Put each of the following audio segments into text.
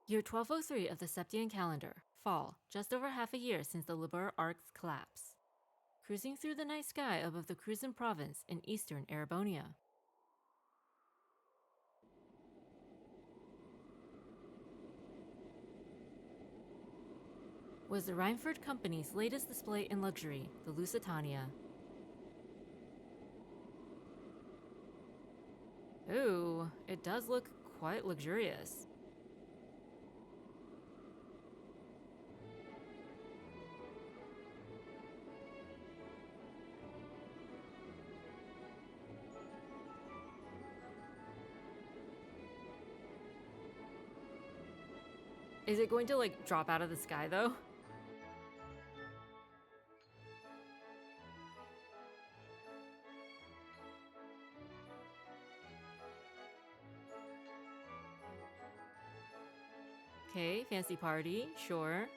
Year 1203 of the Septian calendar, fall, just over half a year since the Liber Arc's collapse. Cruising through the night sky above the Cruzan province in eastern Erebonia. Was the Reinford Company's latest display in luxury, the Lusitania. Ooh, it does look quite luxurious. Is it going to like drop out of the sky though? Okay, fancy party, sure.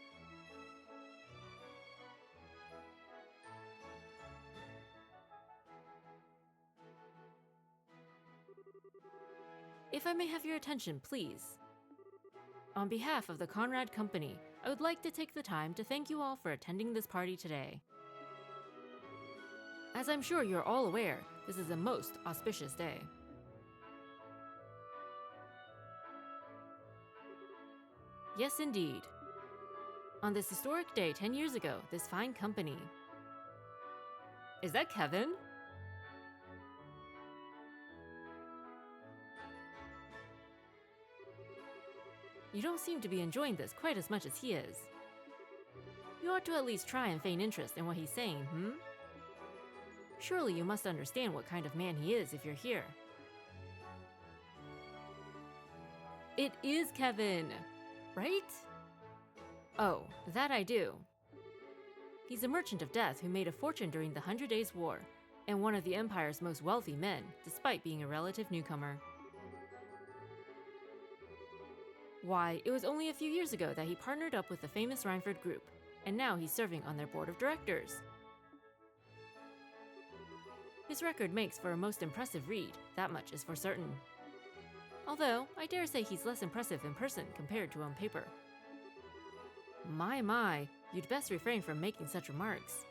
If I may have your attention, please. On behalf of the Conrad Company, I would like to take the time to thank you all for attending this party today. As I'm sure you're all aware, this is a most auspicious day. Yes, indeed. On this historic day 10 years ago, this fine company... Is that Kevin? You don't seem to be enjoying this quite as much as he is. You ought to at least try and feign interest in what he's saying, Surely you must understand what kind of man he is if you're here. It is Kevin, right? Oh, that I do. He's a merchant of death who made a fortune during the 100 Days' War, and one of the Empire's most wealthy men, despite being a relative newcomer. Why, it was only a few years ago that he partnered up with the famous Reinford Group, and now he's serving on their board of directors. His record makes for a most impressive read, that much is for certain. Although, I dare say he's less impressive in person compared to on paper. My, you'd best refrain from making such remarks.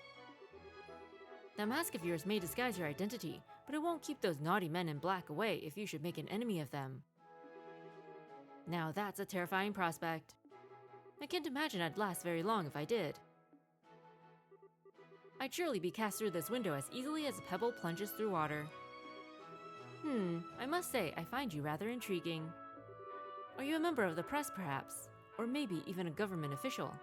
That mask of yours may disguise your identity, but it won't keep those naughty men in black away if you should make an enemy of them. Now that's a terrifying prospect. I can't imagine I'd last very long if I did. I'd surely be cast through this window as easily as a pebble plunges through water. I must say I find you rather intriguing. Are you a member of the press, perhaps? Or maybe even a government official?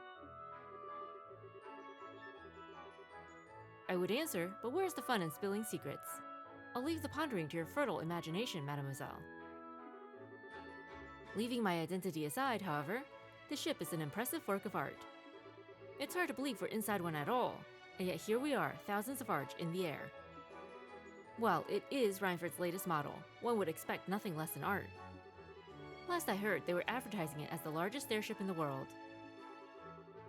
I would answer, but where's the fun in spilling secrets? I'll leave the pondering to your fertile imagination, mademoiselle. Leaving my identity aside, however, the ship is an impressive work of art. It's hard to believe we're inside one at all, and yet here we are, thousands of arch in the air. Well, it is Reinford's latest model. One would expect nothing less than art. Last I heard, they were advertising it as the largest airship in the world.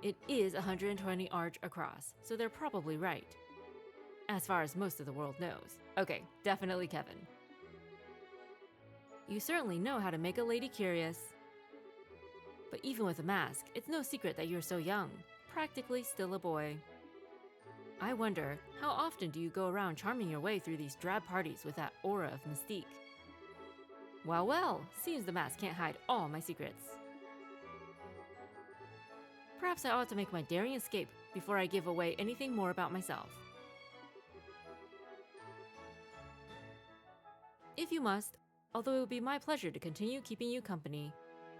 It is 120 arch across, so they're probably right. As far as most of the world knows. Okay, definitely Kevin. You certainly know how to make a lady curious. But even with a mask, it's no secret that you're so young, practically still a boy. I wonder, how often do you go around charming your way through these drab parties with that aura of mystique? Well, seems the mask can't hide all my secrets. Perhaps I ought to make my daring escape before I give away anything more about myself. If you must, although it would be my pleasure to continue keeping you company.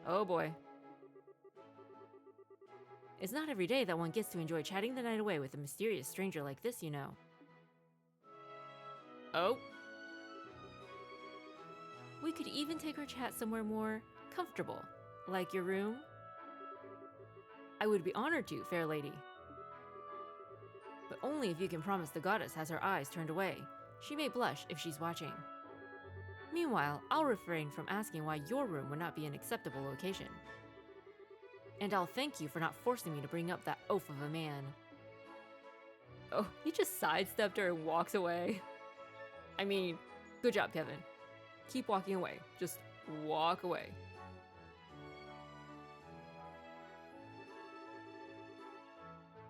Oh boy. It's not every day that one gets to enjoy chatting the night away with a mysterious stranger like this, you know. Oh. We could even take our chat somewhere more comfortable, like your room. I would be honored to, fair lady. But only if you can promise the goddess has her eyes turned away. She may blush if she's watching. Meanwhile, I'll refrain from asking why your room would not be an acceptable location. And I'll thank you for not forcing me to bring up that oaf of a man. Oh, he just sidestepped her and walks away. I mean, good job, Kevin. Keep walking away. Just walk away.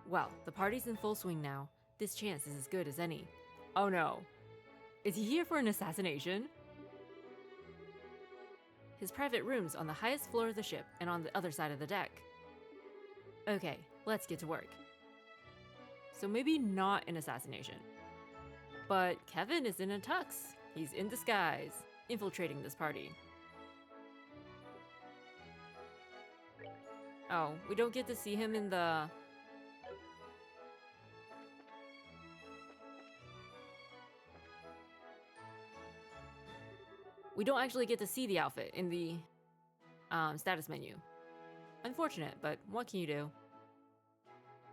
Well, the party's in full swing now. This chance is as good as any. Oh no. Is he here for an assassination? His private room's on the highest floor of the ship and on the other side of the deck. Okay, let's get to work. So maybe not an assassination. But Kevin is in a tux. He's in disguise, infiltrating this party. Oh, we don't get to see him in the... We don't actually get to see the outfit in the status menu. Unfortunate, but what can you do?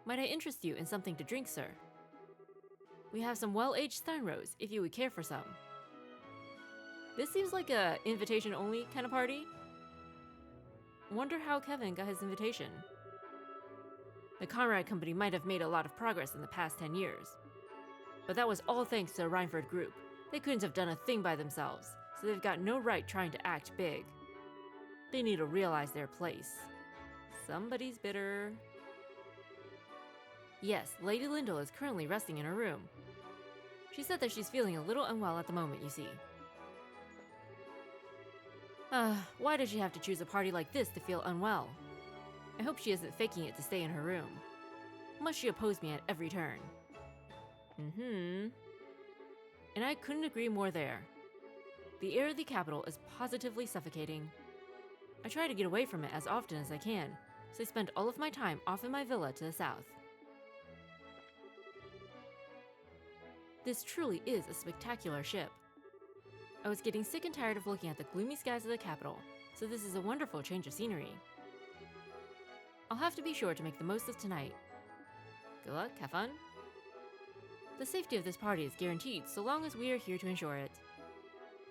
Might I interest you in something to drink, sir? We have some well-aged Steinrose, if you would care for some. This seems like a invitation-only kind of party. Wonder how Kevin got his invitation. The Conrad Company might have made a lot of progress in the past 10 years. But that was all thanks to the Reinford Group. They couldn't have done a thing by themselves, so they've got no right trying to act big. They need to realize their place. Somebody's bitter. Yes, Lady Lyndall is currently resting in her room. She said that she's feeling a little unwell at the moment, you see. Why does she have to choose a party like this to feel unwell? I hope she isn't faking it to stay in her room. Must she oppose me at every turn? And I couldn't agree more there. The air of the capital is positively suffocating. I try to get away from it as often as I can, so I spend all of my time off in my villa to the south. This truly is a spectacular ship. I was getting sick and tired of looking at the gloomy skies of the capital, so this is a wonderful change of scenery. I'll have to be sure to make the most of tonight. Good luck, have fun. The safety of this party is guaranteed so long as we are here to ensure it.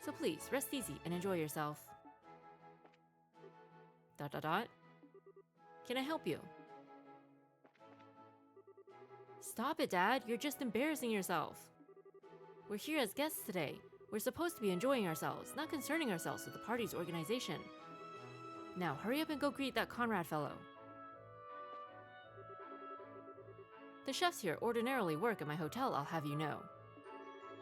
So please, rest easy and enjoy yourself. ... Can I help you? Stop it, Dad. You're just embarrassing yourself. We're here as guests today. We're supposed to be enjoying ourselves, not concerning ourselves with the party's organization. Now, hurry up and go greet that Conrad fellow. The chefs here ordinarily work at my hotel, I'll have you know.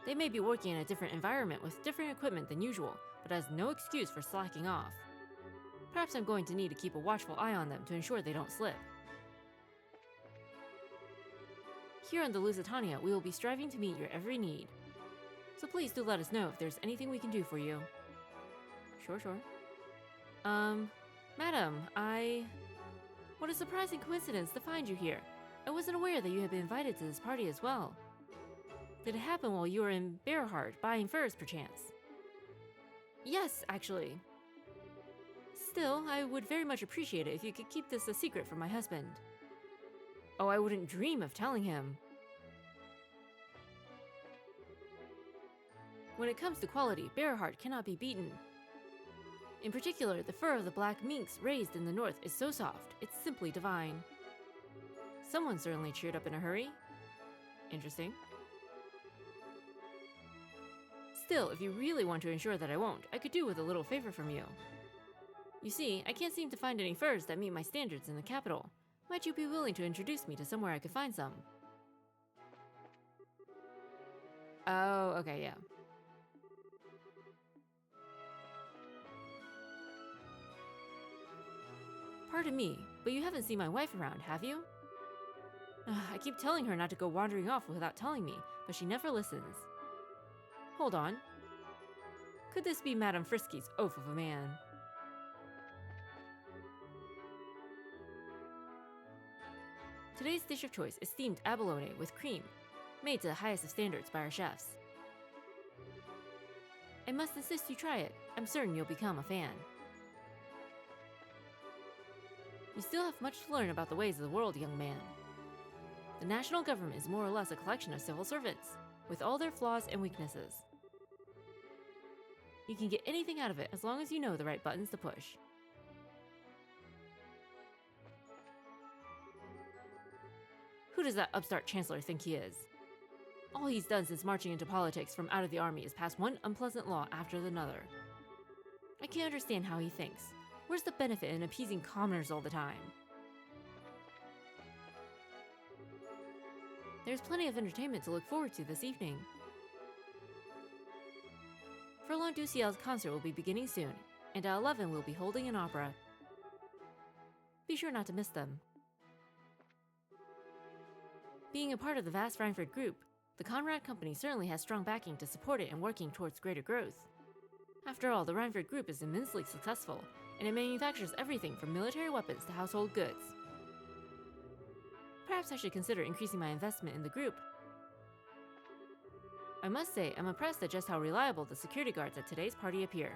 They may be working in a different environment with different equipment than usual, but has no excuse for slacking off. Perhaps I'm going to need to keep a watchful eye on them to ensure they don't slip. Here on the Lusitania, we will be striving to meet your every need. So please do let us know if there's anything we can do for you. Sure. Madam, What a surprising coincidence to find you here. I wasn't aware that you had been invited to this party as well. Did it happen while you were in Bearheart buying furs, perchance? Yes, actually. Still, I would very much appreciate it if you could keep this a secret from my husband. Oh, I wouldn't dream of telling him. When it comes to quality, Bearheart cannot be beaten. In particular, the fur of the black minks raised in the north is so soft, it's simply divine. Someone certainly cheered up in a hurry. Interesting. Still, if you really want to ensure that I won't, I could do with a little favor from you. You see, I can't seem to find any furs that meet my standards in the capital. Might you be willing to introduce me to somewhere I could find some? Oh, okay, yeah. Pardon me, but you haven't seen my wife around, have you? I keep telling her not to go wandering off without telling me, but she never listens. Hold on. Could this be Madame Frisky's oaf of a man? Today's dish of choice is steamed abalone with cream, made to the highest of standards by our chefs. I must insist you try it. I'm certain you'll become a fan. You still have much to learn about the ways of the world, young man. The national government is more or less a collection of civil servants, with all their flaws and weaknesses. You can get anything out of it as long as you know the right buttons to push. Who does that upstart chancellor think he is? All he's done since marching into politics from out of the army is pass one unpleasant law after another. I can't understand how he thinks. Where's the benefit in appeasing commoners all the time? There's plenty of entertainment to look forward to this evening. Furlong du Ciel's concert will be beginning soon, and at 11 we'll be holding an opera. Be sure not to miss them. Being a part of the vast Rhineford group, the Conrad Company certainly has strong backing to support it in working towards greater growth. After all, the Rhineford group is immensely successful, and it manufactures everything from military weapons to household goods. Perhaps I should consider increasing my investment in the group. I must say, I'm impressed at just how reliable the security guards at today's party appear.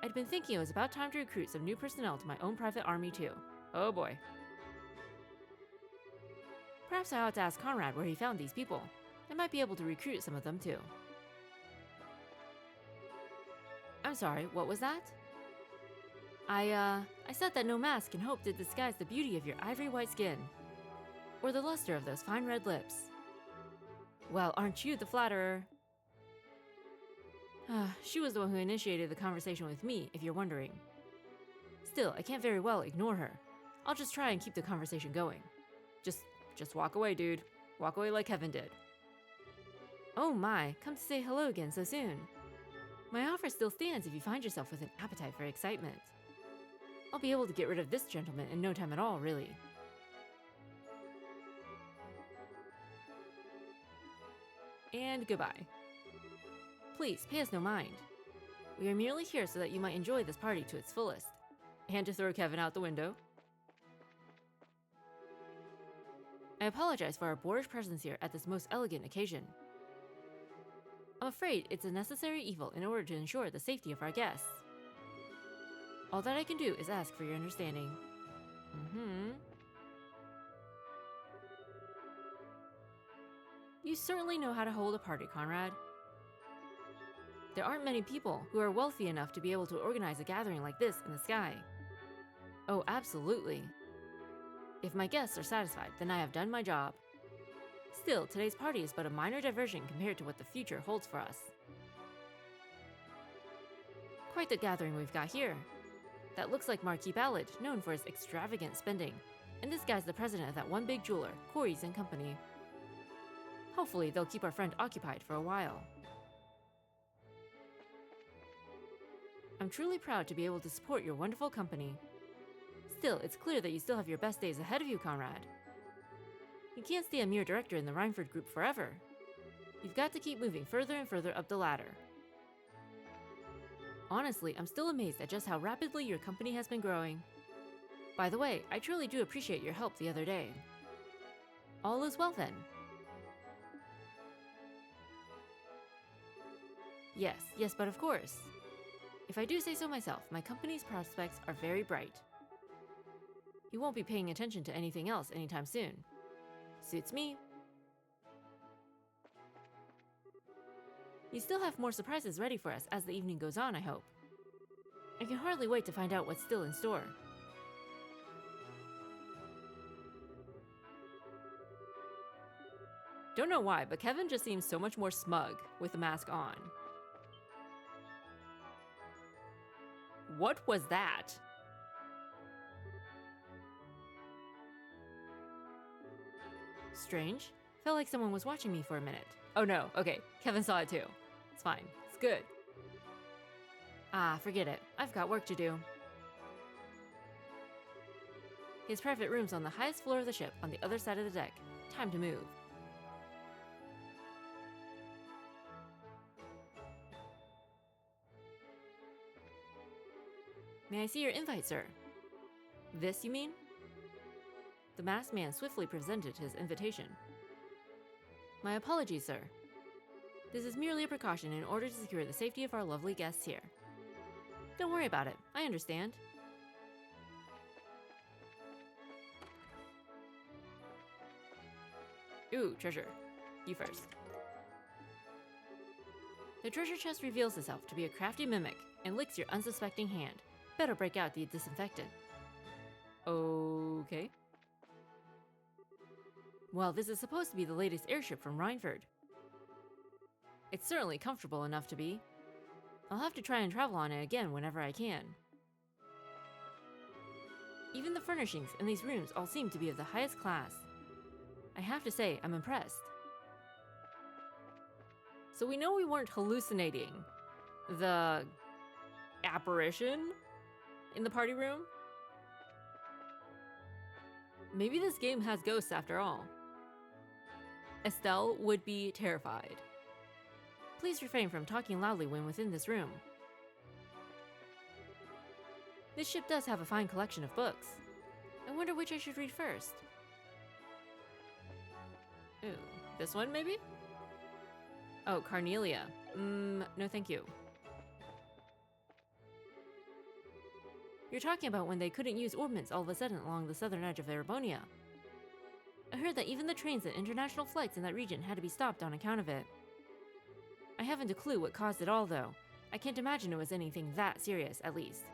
I'd been thinking it was about time to recruit some new personnel to my own private army too. Oh boy. Perhaps I ought to ask Conrad where he found these people. I might be able to recruit some of them too. I'm sorry, what was that? I said that no mask can hope to disguise the beauty of your ivory white skin. Or the luster of those fine red lips. Well, aren't you the flatterer? She was the one who initiated the conversation with me, if you're wondering. Still, I can't very well ignore her. I'll just try and keep the conversation going. Just walk away, dude. Walk away like Kevin did. Oh my, come to say hello again so soon. My offer still stands if you find yourself with an appetite for excitement. I'll be able to get rid of this gentleman in no time at all, really. And goodbye. Please, pay us no mind. We are merely here so that you might enjoy this party to its fullest. And to throw Kevin out the window. I apologize for our boorish presence here at this most elegant occasion. I'm afraid it's a necessary evil in order to ensure the safety of our guests. All that I can do is ask for your understanding. You certainly know how to hold a party, Conrad. There aren't many people who are wealthy enough to be able to organize a gathering like this in the sky. Oh, absolutely. If my guests are satisfied, then I have done my job. Still, today's party is but a minor diversion compared to what the future holds for us. Quite the gathering we've got here. That looks like Marquis Ballard, known for his extravagant spending. And this guy's the president of that one big jeweler, Corey's and Company. Hopefully, they'll keep our friend occupied for a while. I'm truly proud to be able to support your wonderful company. Still, it's clear that you still have your best days ahead of you, Conrad. You can't stay a mere director in the Rhineford group forever. You've got to keep moving further and further up the ladder. Honestly, I'm still amazed at just how rapidly your company has been growing. By the way, I truly do appreciate your help the other day. All is well then. Yes, but of course. If I do say so myself, my company's prospects are very bright. You won't be paying attention to anything else anytime soon. Suits me. You still have more surprises ready for us as the evening goes on, I hope. I can hardly wait to find out what's still in store. Don't know why, but Kevin just seems so much more smug with the mask on. What was that? Strange. Felt like someone was watching me for a minute. Oh no, okay, Kevin saw it too. It's fine, it's good. Ah, forget it. I've got work to do. His private room's on the highest floor of the ship, on the other side of the deck. Time to move. May I see your invite, sir? This, you mean? The masked man swiftly presented his invitation. My apologies, sir. This is merely a precaution in order to secure the safety of our lovely guests here. Don't worry about it. I understand. Ooh, treasure. You first. The treasure chest reveals itself to be a crafty mimic and licks your unsuspecting hand. Better break out the disinfectant. Okay. Well, this is supposed to be the latest airship from Rhineford. It's certainly comfortable enough to be. I'll have to try and travel on it again whenever I can. Even the furnishings in these rooms all seem to be of the highest class. I have to say, I'm impressed. So we know we weren't hallucinating the apparition in the party room. Maybe this game has ghosts after all. Estelle would be terrified. Please refrain from talking loudly when within this room. This ship does have a fine collection of books. I wonder which I should read first. Ooh, this one maybe? Oh, Carnelia. No thank you. You're talking about when they couldn't use ordnance all of a sudden along the southern edge of Erebonia. I heard that even the trains and international flights in that region had to be stopped on account of it. I haven't a clue what caused it all, though. I can't imagine it was anything that serious, at least.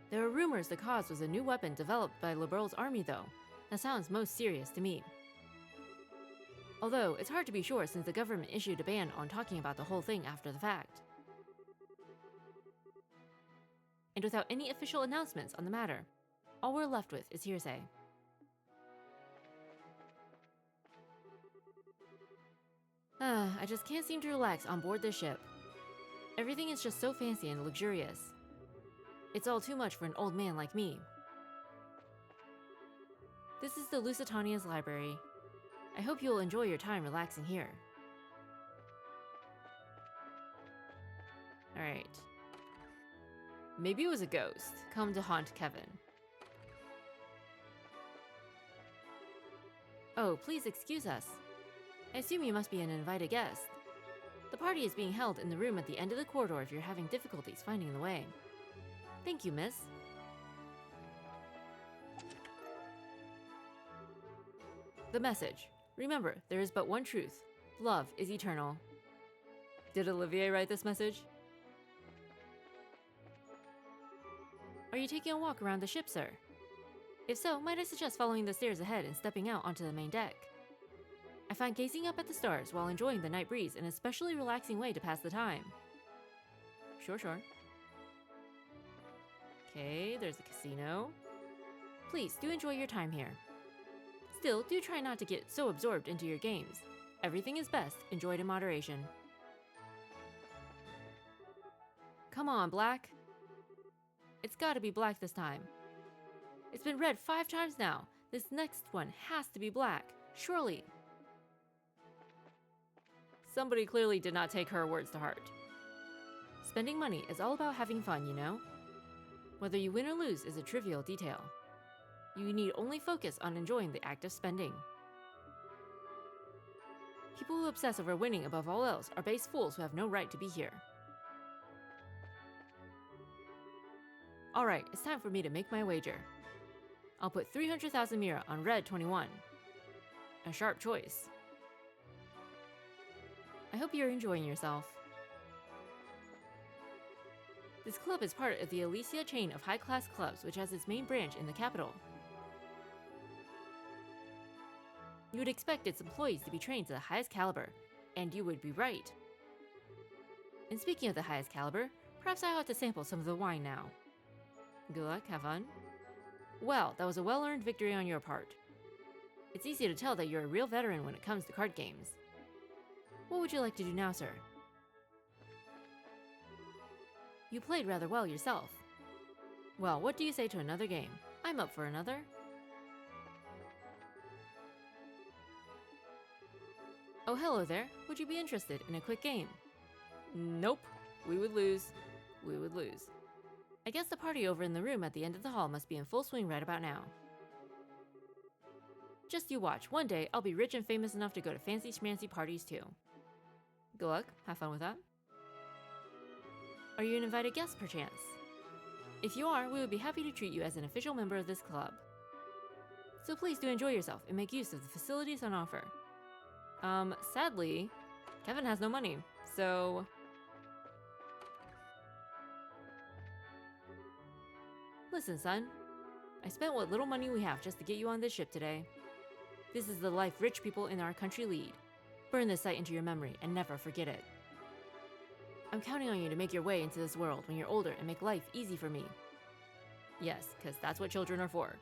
There are rumors the cause was a new weapon developed by Liberal's army, though. That sounds most serious to me. Although, it's hard to be sure since the government issued a ban on talking about the whole thing after the fact. And without any official announcements on the matter, all we're left with is hearsay. I just can't seem to relax on board this ship. Everything is just so fancy and luxurious. It's all too much for an old man like me. This is the Lusitania's library. I hope you'll enjoy your time relaxing here. Alright. Maybe it was a ghost come to haunt Kevin. Oh, please excuse us. I assume you must be an invited guest. The party is being held in the room at the end of the corridor if you're having difficulties finding the way. Thank you, miss. The message. Remember, there is but one truth. Love is eternal. Did Olivier write this message? Are you taking a walk around the ship, sir? If so, might I suggest following the stairs ahead and stepping out onto the main deck? I find gazing up at the stars while enjoying the night breeze an especially relaxing way to pass the time. Sure. Okay, there's the casino. Please, do enjoy your time here. Still, do try not to get so absorbed into your games. Everything is best enjoyed in moderation. Come on, Black. It's gotta be black this time. It's been read 5 times now. This next one has to be black, surely. Somebody clearly did not take her words to heart. Spending money is all about having fun, you know? Whether you win or lose is a trivial detail. You need only focus on enjoying the act of spending. People who obsess over winning above all else are base fools who have no right to be here. Alright, it's time for me to make my wager. I'll put 300,000 Mira on red 21. A sharp choice. I hope you're enjoying yourself. This club is part of the Elysia chain of high-class clubs, which has its main branch in the capital. You would expect its employees to be trained to the highest caliber, and you would be right. And speaking of the highest caliber, perhaps I ought to sample some of the wine now. Good luck, have fun. Well, that was a well-earned victory on your part. It's easy to tell that you're a real veteran when it comes to card games. What would you like to do now, sir? You played rather well yourself. Well, what do you say to another game? I'm up for another. Oh, hello there. Would you be interested in a quick game? Nope. We would lose. We would lose. I guess the party over in the room at the end of the hall must be in full swing right about now. Just you watch. One day, I'll be rich and famous enough to go to fancy schmancy parties too. Good luck. Have fun with that. Are you an invited guest, perchance? If you are, we would be happy to treat you as an official member of this club. So please do enjoy yourself and make use of the facilities on offer. Sadly, Kevin has no money, so... Listen, son. I spent what little money we have just to get you on this ship today. This is the life rich people in our country lead. Burn this sight into your memory and never forget it. I'm counting on you to make your way into this world when you're older and make life easy for me. Yes, because that's what children are for.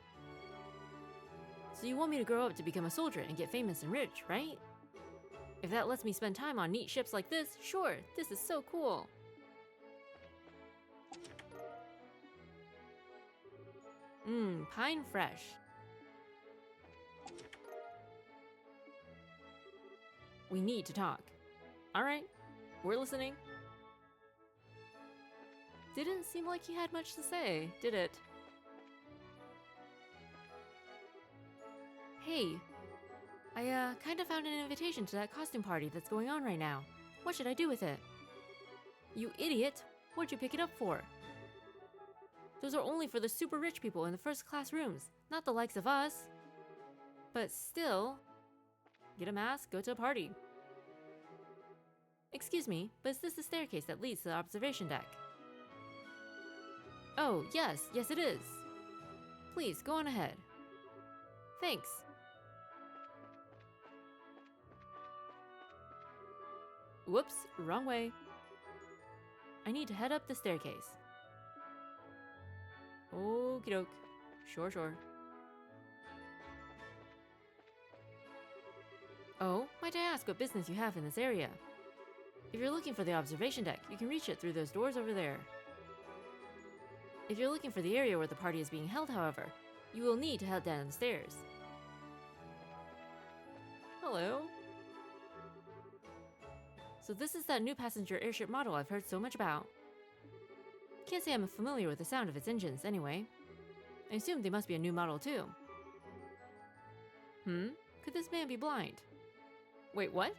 So you want me to grow up to become a soldier and get famous and rich, right? If that lets me spend time on neat ships like this, sure, this is so cool. Pine fresh. We need to talk. Alright, we're listening. Didn't seem like he had much to say, did it? Hey, I kind of found an invitation to that costume party that's going on right now. What should I do with it? You idiot! What'd you pick it up for? Those are only for the super rich people in the first class rooms, not the likes of us. But still, get a mask, go to a party. Excuse me, but is this the staircase that leads to the observation deck? Oh, yes it is. Please, go on ahead. Thanks. Whoops, wrong way. I need to head up the staircase. Okie doke. Sure. Oh, might I ask what business you have in this area? If you're looking for the observation deck, you can reach it through those doors over there. If you're looking for the area where the party is being held, however, you will need to head down the stairs. Hello. So this is that new passenger airship model I've heard so much about. Can't say I'm familiar with the sound of its engines, anyway. I assume they must be a new model, too. Could this man be blind? Wait, what?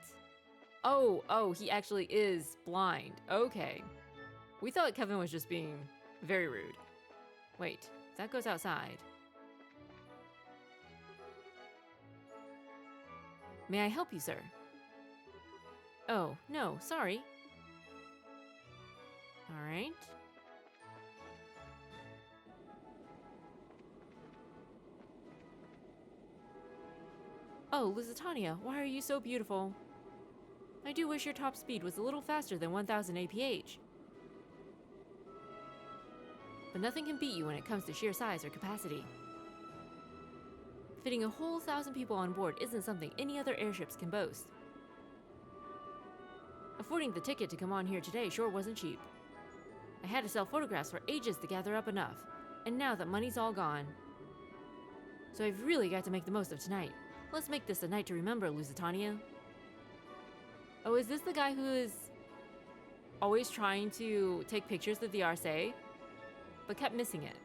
Oh, he actually is blind. Okay. We thought Kevin was just being very rude. Wait, that goes outside. May I help you, sir? Oh, no, sorry. Alright. Oh, Lusitania, why are you so beautiful? I do wish your top speed was a little faster than 1000 APH. But nothing can beat you when it comes to sheer size or capacity. Fitting a whole 1,000 people on board isn't something any other airships can boast. Affording the ticket to come on here today sure wasn't cheap. I had to sell photographs for ages to gather up enough, and now that money's all gone. So I've really got to make the most of tonight. Let's make this a night to remember, Lusitania. Oh, is this the guy who is always trying to take pictures of the Arcee, but kept missing it?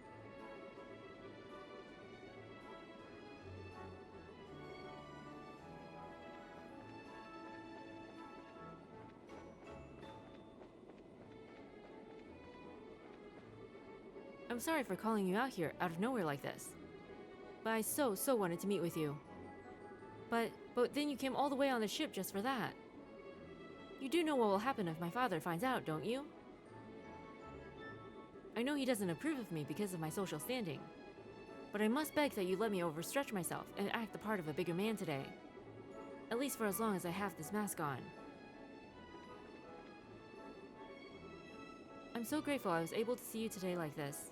I'm sorry for calling you out here out of nowhere like this. But I so wanted to meet with you. But then you came all the way on the ship just for that. You do know what will happen if my father finds out, don't you? I know he doesn't approve of me because of my social standing. But I must beg that you let me overstretch myself and act the part of a bigger man today. At least for as long as I have this mask on. I'm so grateful I was able to see you today like this.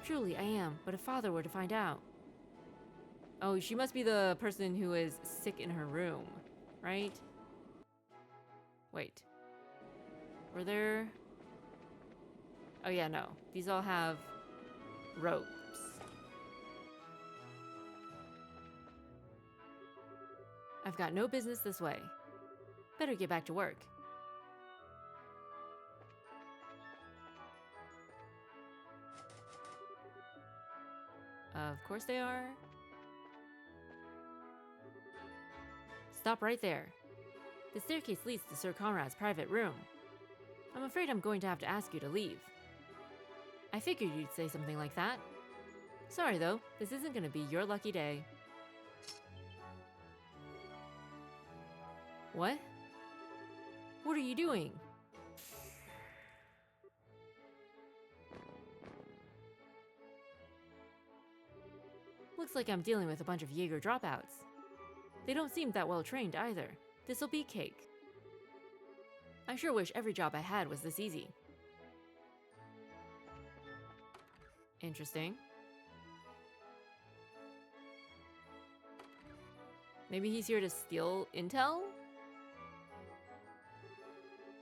Truly, I am, but if father were to find out... Oh, she must be the person who is sick in her room, right? Wait. Were there... Oh yeah, no. These all have ropes. I've got no business this way. Better get back to work. Of course they are. Stop right there. The staircase leads to Sir Conrad's private room. I'm afraid I'm going to have to ask you to leave. I figured you'd say something like that. Sorry though, this isn't going to be your lucky day. What? What are you doing? Looks like I'm dealing with a bunch of Jaeger dropouts. They don't seem that well trained either. This'll be cake. I sure wish every job I had was this easy. Interesting. Maybe he's here to steal intel?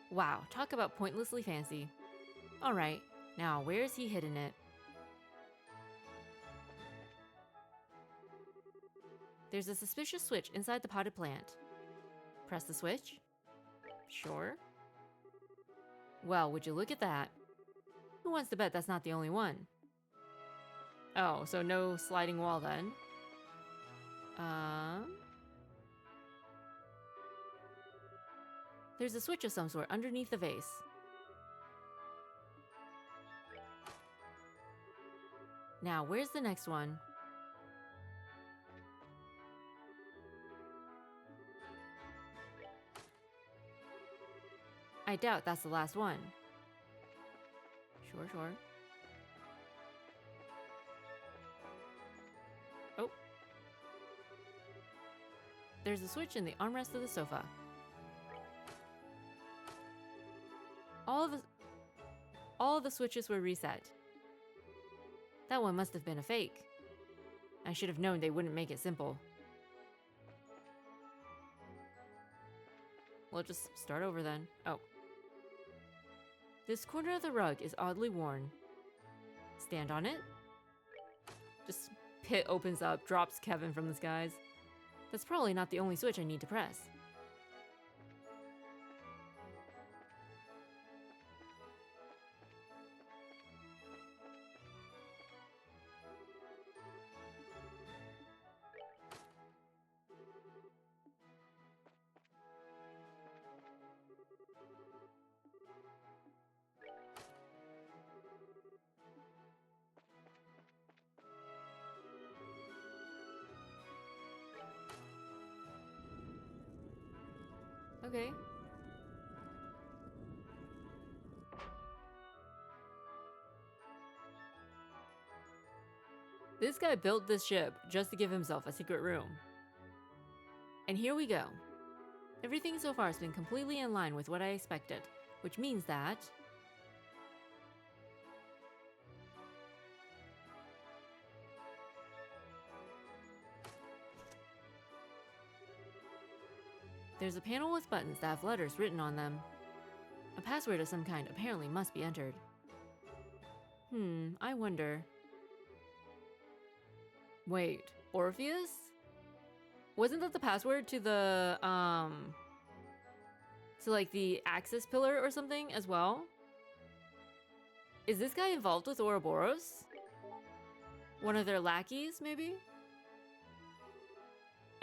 Wow, talk about pointlessly fancy. Alright, now where's he hidden it? There's a suspicious switch inside the potted plant. Press the switch? Sure. Well, would you look at that? Who wants to bet that's not the only one? Oh, so no sliding wall then? There's a switch of some sort underneath the vase. Now, where's the next one? I doubt that's the last one. Sure. Oh. There's a switch in the armrest of the sofa. All of the switches were reset. That one must have been a fake. I should have known they wouldn't make it simple. We'll just start over then. Oh. This corner of the rug is oddly worn. Stand on it. Just pit opens up, drops Kevin from the skies. That's probably not the only switch I need to press. Okay. This guy built this ship just to give himself a secret room. And here we go. Everything so far has been completely in line with what I expected, which means that... There's a panel with buttons that have letters written on them. A password of some kind apparently must be entered. I wonder... Wait, Orpheus? Wasn't that the password to the, to like the Axis pillar or something as well? Is this guy involved with Ouroboros? One of their lackeys, maybe?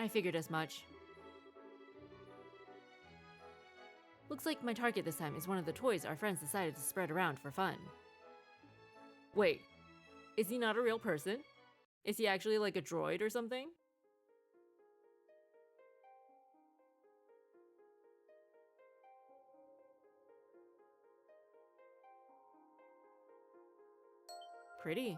I figured as much. Looks like my target this time is one of the toys our friends decided to spread around for fun. Wait, is he not a real person? Is he actually like a droid or something? Pretty.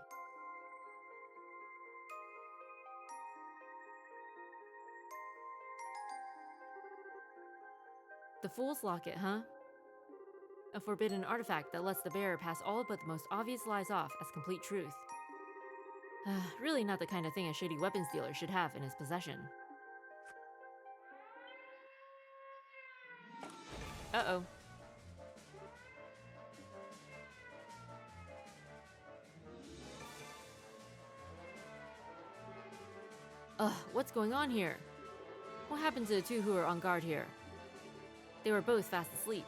The Fool's Locket, huh? A forbidden artifact that lets the bearer pass all but the most obvious lies off as complete truth. Really not the kind of thing a shady weapons dealer should have in his possession. Uh-oh. Ugh, what's going on here? What happened to the two who are on guard here? They were both fast asleep.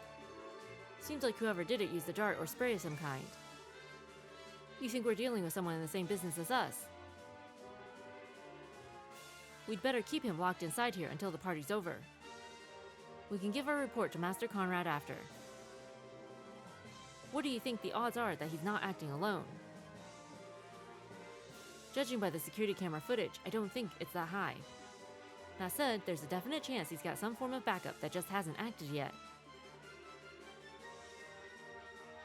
Seems like whoever did it used a dart or spray of some kind. You think we're dealing with someone in the same business as us? We'd better keep him locked inside here until the party's over. We can give our report to Master Conrad after. What do you think the odds are that he's not acting alone? Judging by the security camera footage, I don't think it's that high. That said, there's a definite chance he's got some form of backup that just hasn't acted yet.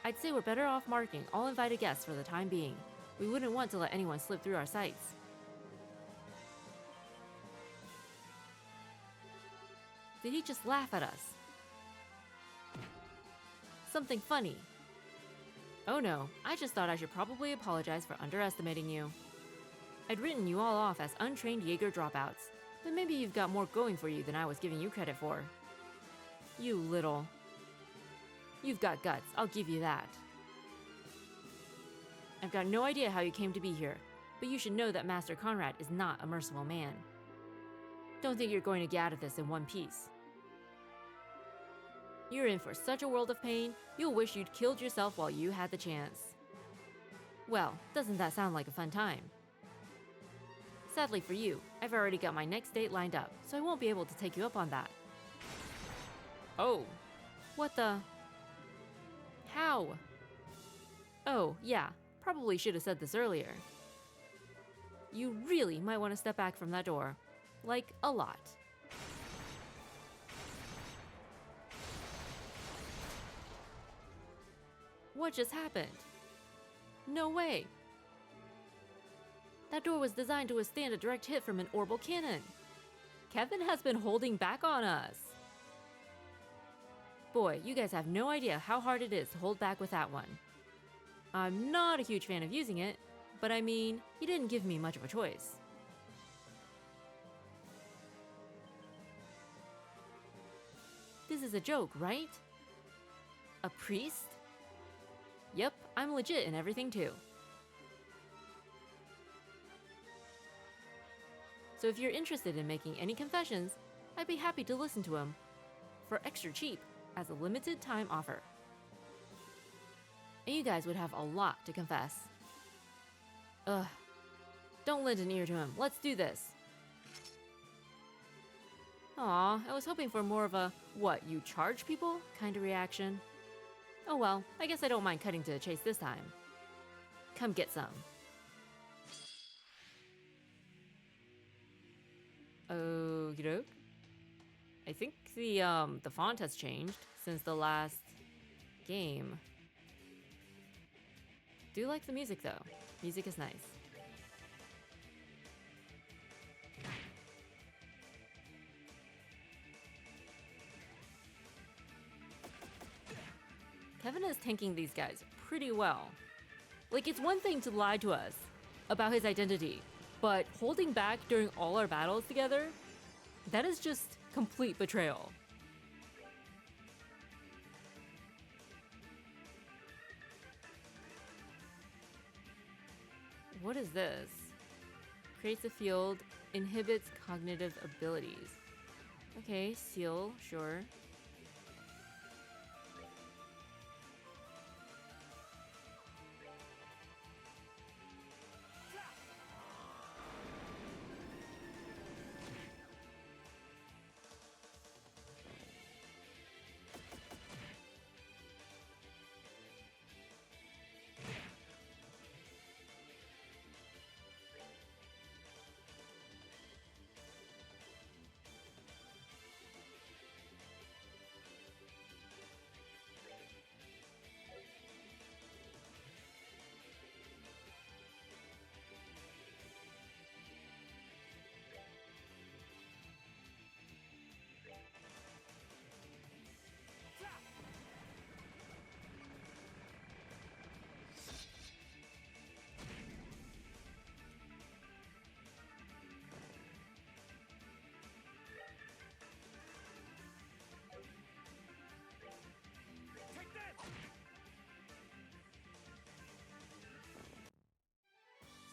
I'd say we're better off marking all invited guests for the time being. We wouldn't want to let anyone slip through our sights. Did he just laugh at us? Something funny. Oh no, I just thought I should probably apologize for underestimating you. I'd written you all off as untrained Jaeger dropouts, but maybe you've got more going for you than I was giving you credit for. You little... You've got guts, I'll give you that. I've got no idea how you came to be here, but you should know that Master Conrad is not a merciful man. Don't think you're going to get out of this in one piece. You're in for such a world of pain, you'll wish you'd killed yourself while you had the chance. Well, doesn't that sound like a fun time? Sadly for you, I've already got my next date lined up, so I won't be able to take you up on that. Oh. What the... How? Oh, yeah, probably should have said this earlier. You really might want to step back from that door. Like, a lot. What just happened? No way! That door was designed to withstand a direct hit from an orbital cannon. Kevin has been holding back on us. Boy, you guys have no idea how hard it is to hold back with that one. I'm not a huge fan of using it, but I mean, he didn't give me much of a choice. This is a joke, right? A priest? Yep, I'm legit in everything too. So if you're interested in making any confessions, I'd be happy to listen to them for extra cheap as a limited time offer. And you guys would have a lot to confess. Ugh. Don't lend an ear to him. Let's do this. Aw, I was hoping for more of a, what, you charge people kind of reaction. Oh well, I guess I don't mind cutting to the chase this time. Come get some. Okie doke. I think the font has changed since the last game. Do like the music though. Music is nice. Kevin is tanking these guys pretty well. Like, it's one thing to lie to us about his identity, but holding back during all our battles together, that is just complete betrayal. What is this? Creates a field, inhibits cognitive abilities. Okay, seal, sure.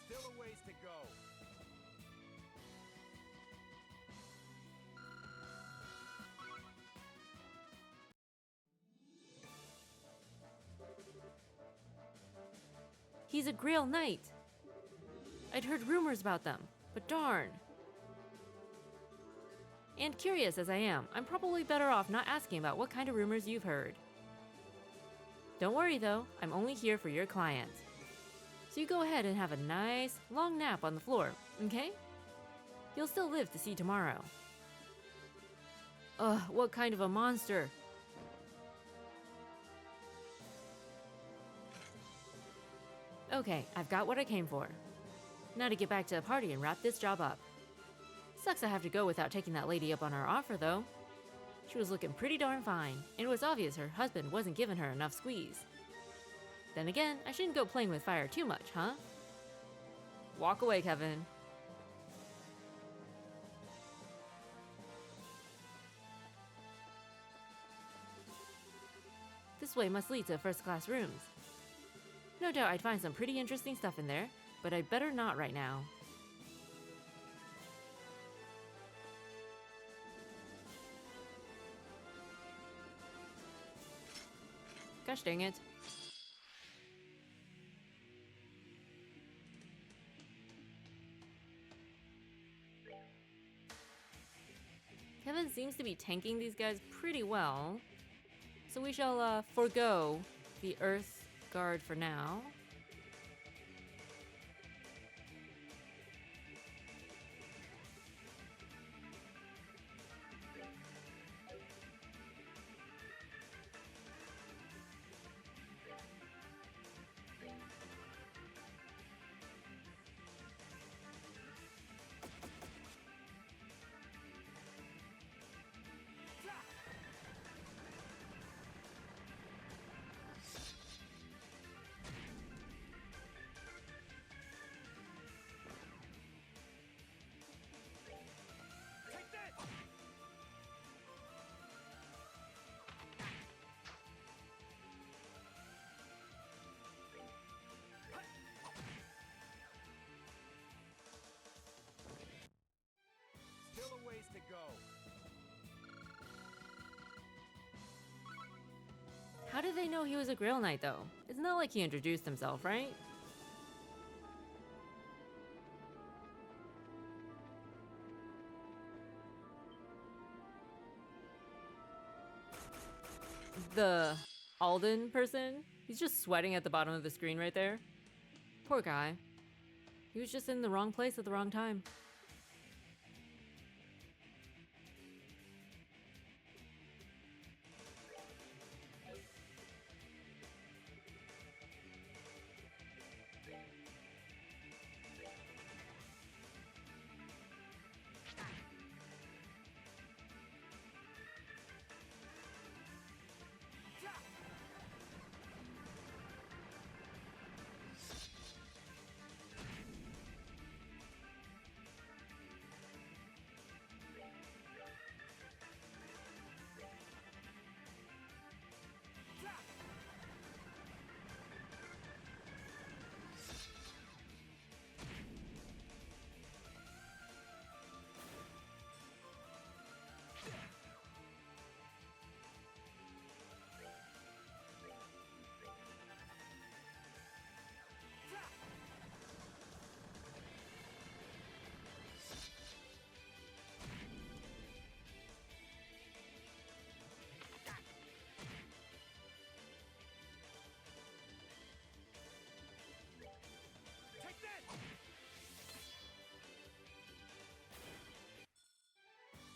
Still a ways to go. He's a Grail Knight. I'd heard rumors about them, but darn. And curious as I am, I'm probably better off not asking about what kind of rumors you've heard. Don't worry though, I'm only here for your client. So you go ahead and have a nice, long nap on the floor, okay? You'll still live to see tomorrow. Ugh, what kind of a monster? Okay, I've got what I came for. Now to get back to the party and wrap this job up. Sucks I have to go without taking that lady up on her offer, though. She was looking pretty darn fine, and it was obvious her husband wasn't giving her enough squeeze. Then again, I shouldn't go playing with fire too much, huh? Walk away, Kevin. This way must lead to first-class rooms. No doubt I'd find some pretty interesting stuff in there, but I'd better not right now. Gosh dang it. Kevin seems to be tanking these guys pretty well, so we shall forego the Earth Guard for now. Still a ways to go. How did they know he was a Grail Knight, though? It's not like he introduced himself, right? The Alden person? He's just sweating at the bottom of the screen right there. Poor guy. He was just in the wrong place at the wrong time.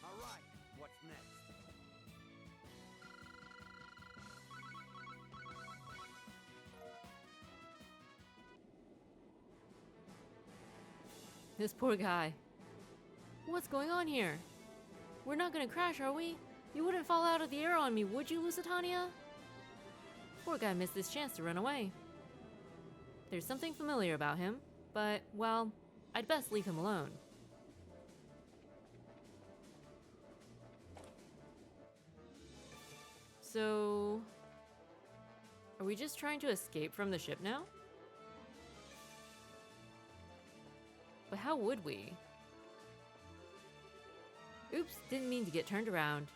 All right, what's next? This poor guy. What's going on here? We're not gonna crash, are we? You wouldn't fall out of the air on me, would you, Lusitania? Poor guy missed this chance to run away. There's something familiar about him, but, well, I'd best leave him alone. So... are we just trying to escape from the ship now? But how would we? Oops, didn't mean to get turned around.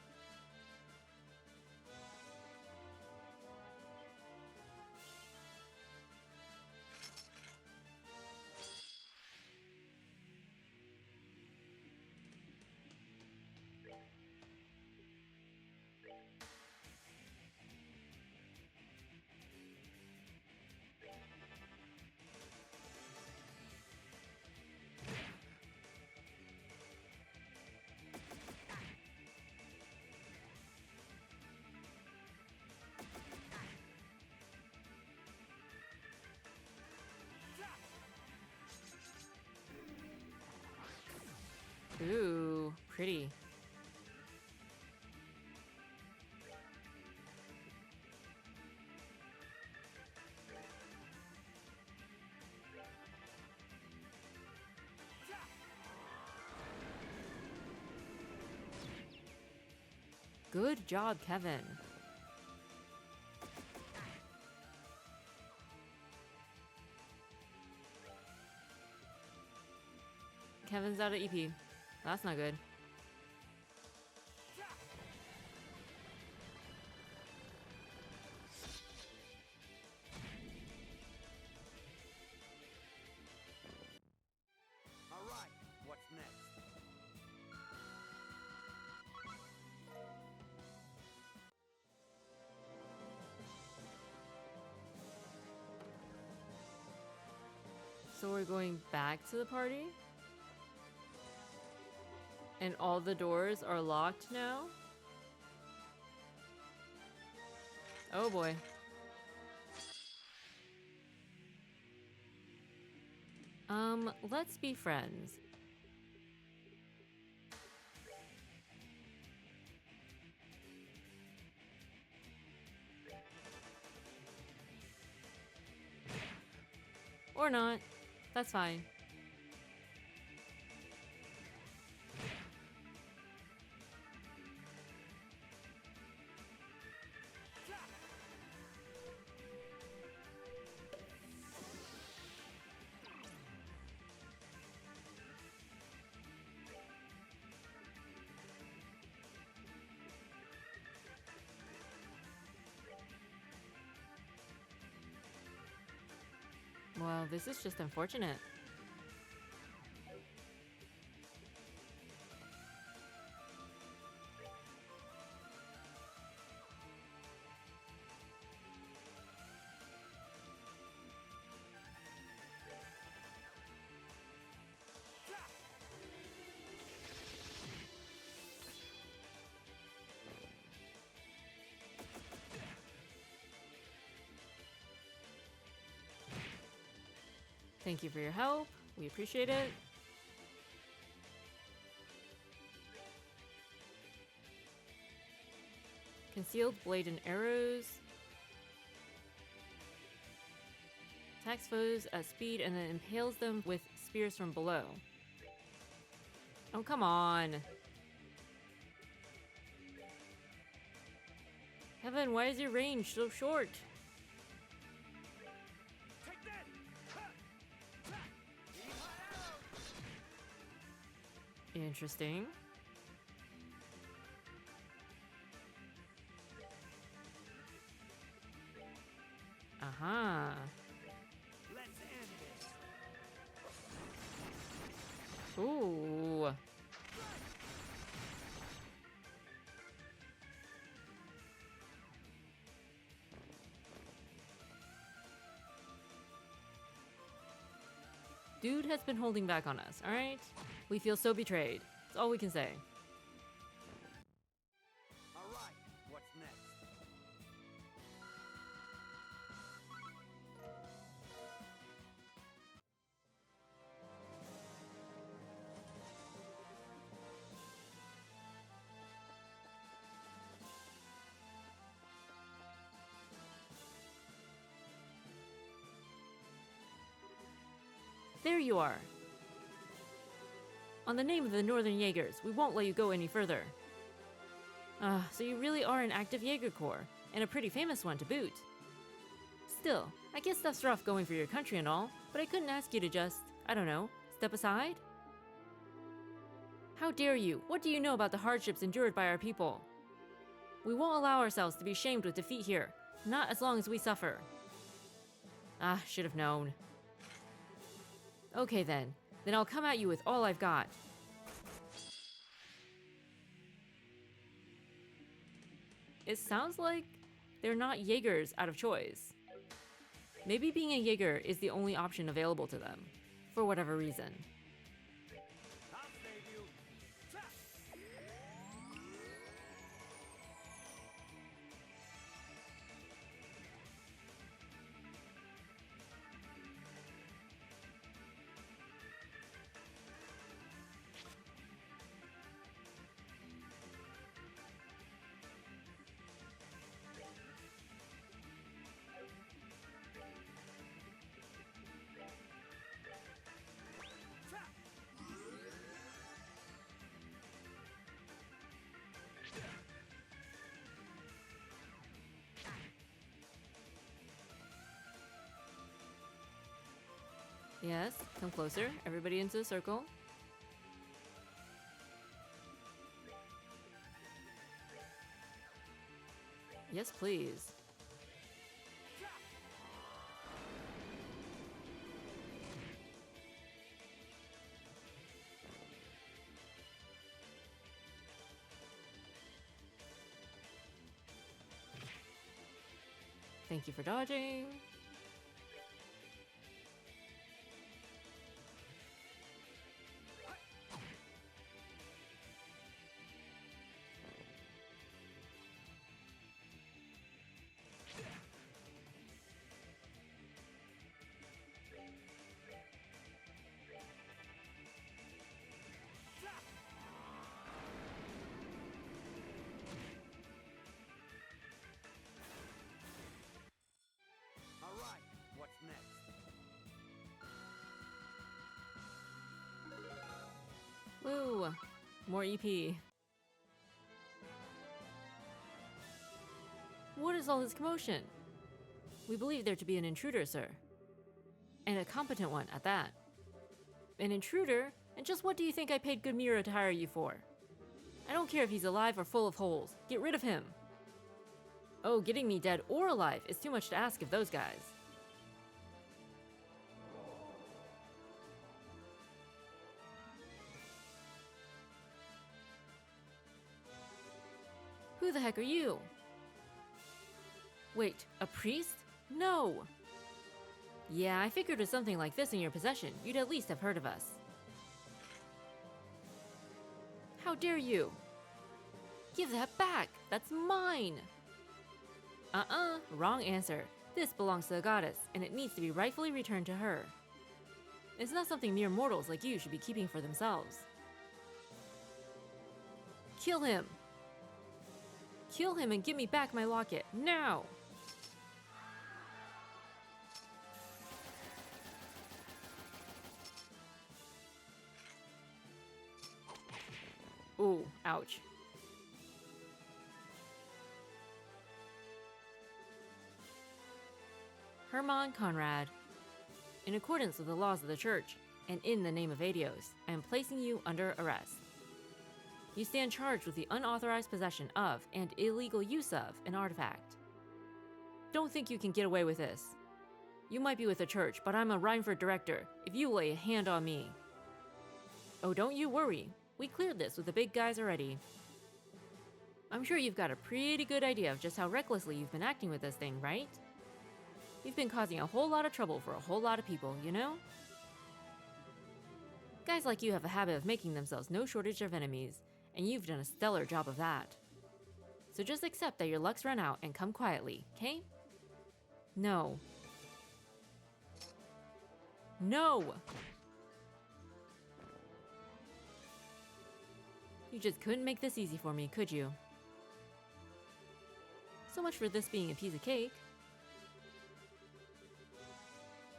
Ooh, pretty. Good job, Kevin. Kevin's out of EP. That's not good. All right, what's next? So we're going back to the party? And all the doors are locked now? Oh boy. Let's be friends. Or not. That's fine. Well, this is just unfortunate. Thank you for your help. We appreciate it. Concealed blade and arrows. Attacks foes at speed and then impales them with spears from below. Oh, come on. Kevin, why is your range so short? Take that! Ha! Ha! Yeehaw! Interesting. Aha. Let's end this. Ooh. Dude has been holding back on us, alright? We feel so betrayed. That's all we can say. All right, what's next? There you are. On the name of the Northern Jaegers, we won't let you go any further. So you really are an active Jaeger Corps, and a pretty famous one to boot. Still, I guess that's rough going for your country and all, but I couldn't ask you to just, I don't know, step aside? How dare you? What do you know about the hardships endured by our people? We won't allow ourselves to be shamed with defeat here, not as long as we suffer. Should have known. Okay then I'll come at you with all I've got. It sounds like they're not Jaegers out of choice. Maybe being a Jaeger is the only option available to them, for whatever reason. I'll save you. Ha! Ha! Yes, come closer. Everybody into a circle. Yes, please. Thank you for dodging. All right, what's next? Woo! More EP. What is all this commotion? We believe there to be an intruder, sir. And a competent one at that. An intruder? And just what do you think I paid Good Mira to hire you for? I don't care if he's alive or full of holes. Get rid of him. Oh, getting me dead or alive is too much to ask of those guys. Who the heck are you? Wait, a priest? No! Yeah, I figured with something like this in your possession, you'd at least have heard of us. How dare you? Give that back! That's mine! Wrong answer. This belongs to the goddess, and it needs to be rightfully returned to her. It's not something mere mortals like you should be keeping for themselves. Kill him! Kill him and give me back my locket, now! Ooh, ouch. Hermann Conrad. In accordance with the laws of the church, and in the name of Adios, I am placing you under arrest. You stand charged with the unauthorized possession of and illegal use of an artifact. Don't think you can get away with this. You might be with the church, but I'm a Reinford director if you lay a hand on me. Oh, don't you worry. We cleared this with the big guys already. I'm sure you've got a pretty good idea of just how recklessly you've been acting with this thing, right? You've been causing a whole lot of trouble for a whole lot of people, you know? Guys like you have a habit of making themselves no shortage of enemies, and you've done a stellar job of that. So just accept that your luck's run out and come quietly, okay? No. No! You just couldn't make this easy for me, could you? So much for this being a piece of cake.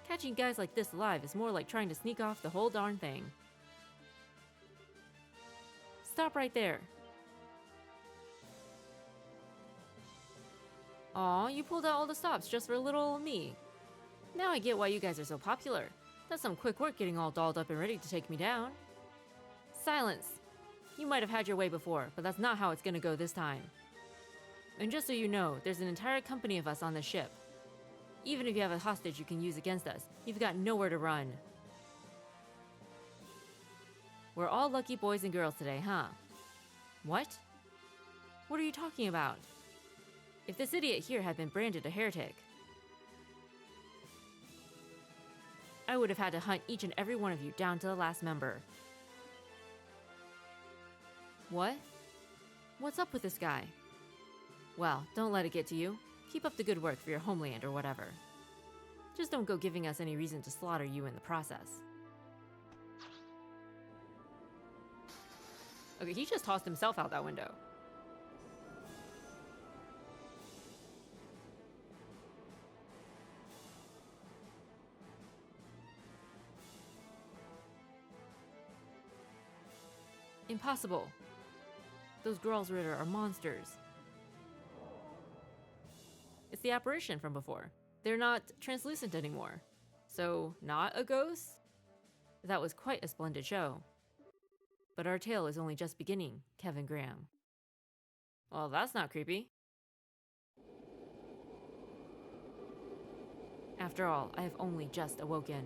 Catching guys like this alive is more like trying to sneak off the whole darn thing. Stop right there. Aw, you pulled out all the stops just for little old me. Now I get why you guys are so popular. That's some quick work getting all dolled up and ready to take me down. Silence. You might have had your way before, but that's not how it's gonna go this time. And just so you know, there's an entire company of us on this ship. Even if you have a hostage you can use against us, you've got nowhere to run. We're all lucky boys and girls today, huh? What? What are you talking about? If this idiot here had been branded a heretic, I would have had to hunt each and every one of you down to the last member. What? What's up with this guy? Well, don't let it get to you. Keep up the good work for your homeland or whatever. Just don't go giving us any reason to slaughter you in the process. Okay, he just tossed himself out that window. Impossible. Those Gralsritter are monsters. It's the apparition from before. They're not translucent anymore. So, not a ghost? That was quite a splendid show. But our tale is only just beginning, Kevin Graham. Well, that's not creepy. After all, I have only just awoken.